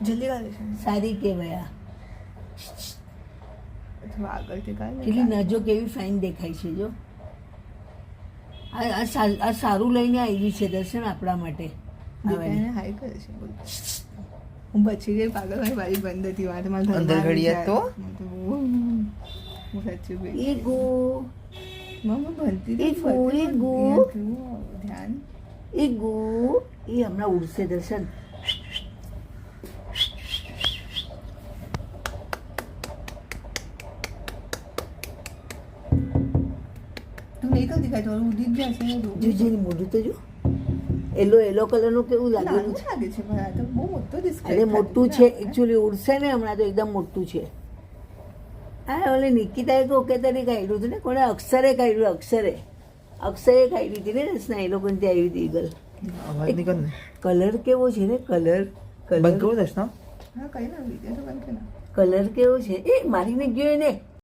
જલ્દી કાઢે છે સારી કહેવાય આ. અથવા આગળથી કાઢે કેટલી નજો કેવી ફાઇન દેખાય છે જો. આ સારું લઈને આવી છે દર્શન આપણા માટે. દીકરાને હાઈ કરે છે બોલ. હું બચી ગઈ પાગલ મારી બારી બંધ હતી વાતમાં અંદર ઘડિયાળ તો? હું સાચું ગઈ એ ગો મમ્મી ભણતી એ ગો એ ગો ધ્યાન એ ગો એ હમણાં ઉડશે દર્શન. તું નહીં કહી દેખાય તો ઉડી જ જશે જોજે એની મોઢું તો જો યલો કલરનું કેવું લાગેલું છે. લાગે છે પણ આ તો બહુ મોટો ડિસ્કાઉન્ટ અરે મોટું છે એકચ્યુઅલી ઉડશે ને હમણાં તો એકદમ મોટું છે. હા ઓલે નિકિતાએ તો ઓકે તરી કાઢ્યું હતું ને કોને અક્ષરે કાઢ્યું અક્ષરે કાઢી હતી ને રસના એ લોકોને ત્યાં આવી હતી ઈગલ. અવાજ નીકળ ને. કલર કેવો છે ને કલર બંધ કરો દર્શના. હા કઈ ના વિડીયો તો બંધ કરી નાખ. કલર કેવો છે એ મારીને ગયો એને